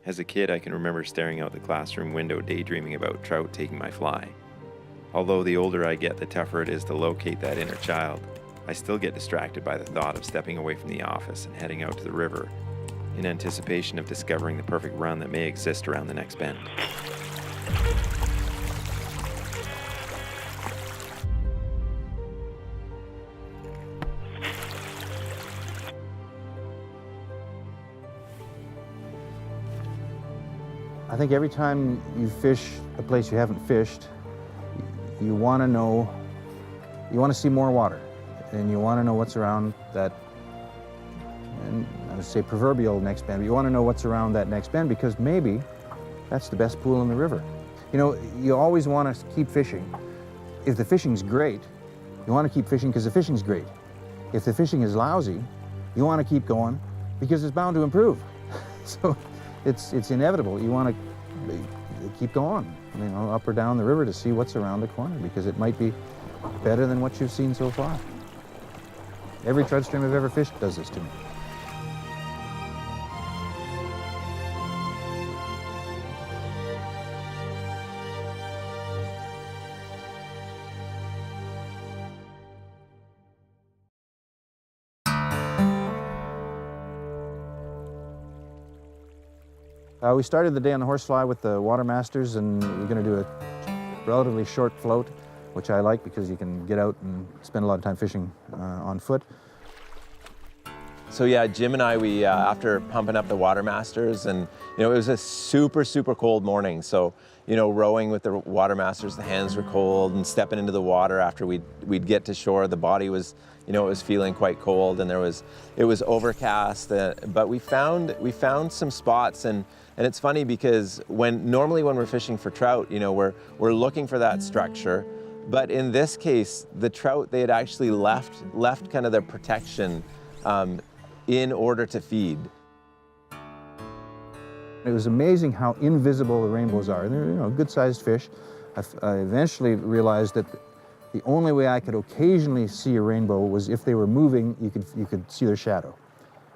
As a kid, I can remember staring out the classroom window daydreaming about trout taking my fly. Although the older I get, the tougher it is to locate that inner child, I still get distracted by the thought of stepping away from the office and heading out to the river in anticipation of discovering the perfect run that may exist around the next bend. I think every time you fish a place you haven't fished, you want to know, you want to see more water, and you want to know what's around that, and I would say proverbial next bend, but you want to know what's around that next bend because maybe that's the best pool in the river. You know, you always want to keep fishing. If the fishing's great, you want to keep fishing because the fishing's great. If the fishing is lousy, you want to keep going because it's bound to improve. So it's inevitable. You want to keep going, you know, up or down the river to see what's around the corner because it might be better than what you've seen so far. Every trout stream I've ever fished does this to me. We started the day on the Horsefly with the Water Masters, and we're going to do a relatively short float, which I like because you can get out and spend a lot of time fishing on foot. So yeah, Jim and I, we after pumping up the Water Masters, and you know, it was a super cold morning. So you know, rowing with the Water Masters, the hands were cold, and stepping into the water after we'd get to shore, the body was, you know, it was feeling quite cold, and it was overcast. But we found some spots, and it's funny because normally when we're fishing for trout, you know, we're looking for that structure. But in this case, the trout, they had actually left kind of their protection in order to feed. It was amazing how invisible the rainbows are. They're, you know, good-sized fish. I eventually realized that the only way I could occasionally see a rainbow was if they were moving, you could see their shadow.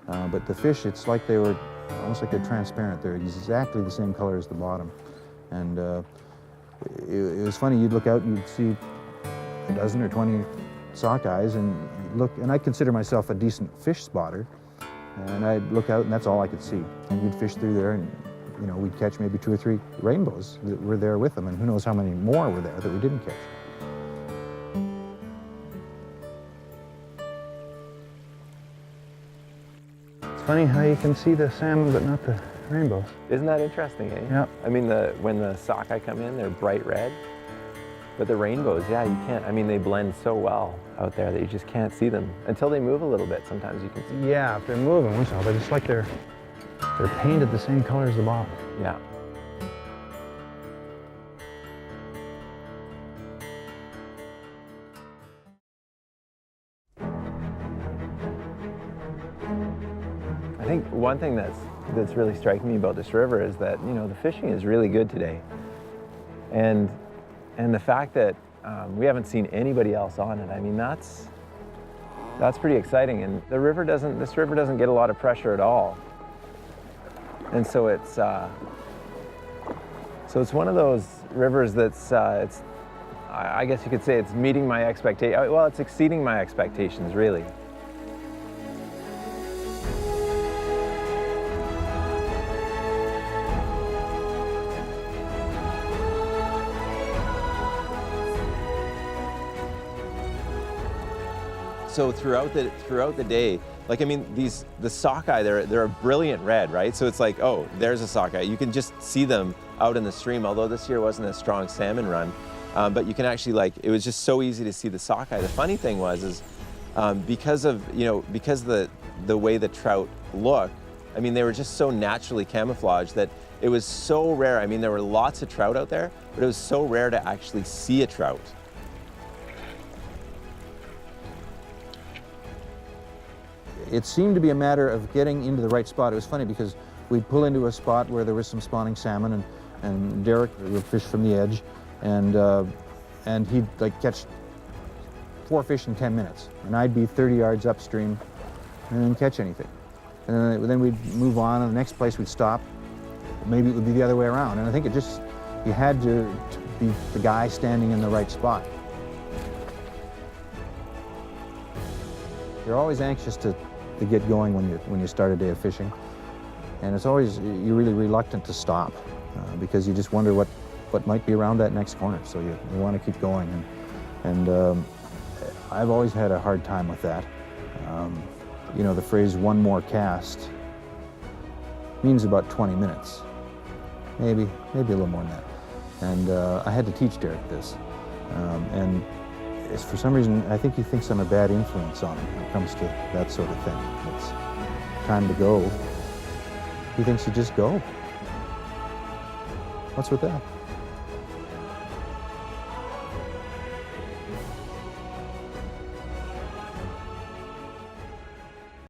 But the fish, it's like they were, almost like they're transparent. They're exactly the same color as the bottom. And it was funny, you'd look out and you'd see a dozen or 20 sockeyes and look, and I consider myself a decent fish spotter. And I'd look out and that's all I could see. And you'd fish through there and, you know, we'd catch maybe 2 or 3 rainbows that were there with them, and who knows how many more were there that we didn't catch. It's funny how you can see the salmon but not the rainbows. Isn't that interesting, eh? Yeah. I mean, when the sockeye come in, they're bright red. But the rainbows, yeah, you can't, I mean, they blend so well out there that you just can't see them. Until they move a little bit, sometimes you can see. Yeah, if they're moving, once in a while, but it's like they're painted the same color as the bottom. Yeah. I think one thing that's really striking me about this river is that, you know, the fishing is really good today. And the fact that we haven't seen anybody else on it, I mean, that's pretty exciting. And this river doesn't get a lot of pressure at all. And so it's one of those rivers that's, I guess you could say it's meeting my expectations. Well, it's exceeding my expectations, really. So throughout the day, like, I mean, the sockeye, they're a brilliant red, right? So it's like, oh, there's a sockeye. You can just see them out in the stream, although this year wasn't a strong salmon run. But you can actually, like, it was just so easy to see the sockeye. The funny thing was because the way the trout look, I mean, they were just so naturally camouflaged that it was so rare. I mean, there were lots of trout out there, but it was so rare to actually see a trout. It seemed to be a matter of getting into the right spot. It was funny because we'd pull into a spot where there was some spawning salmon, and Derek would fish from the edge, and he'd like catch 4 fish in 10 minutes, and I'd be 30 yards upstream and didn't catch anything. And then we'd move on, and the next place we'd stop, maybe it would be the other way around. And I think it just, you had to be the guy standing in the right spot. You're always anxious to get going when you start a day of fishing. And it's always, you're really reluctant to stop because you just wonder what might be around that next corner. So you want to keep going. And I've always had a hard time with that. You know, the phrase "one more cast" means about 20 minutes, maybe a little more than that. And I had to teach Derek this. And it's, for some reason, I think he thinks I'm a bad influence on him when it comes to that sort of thing. It's time to go. He thinks you just go. What's with that?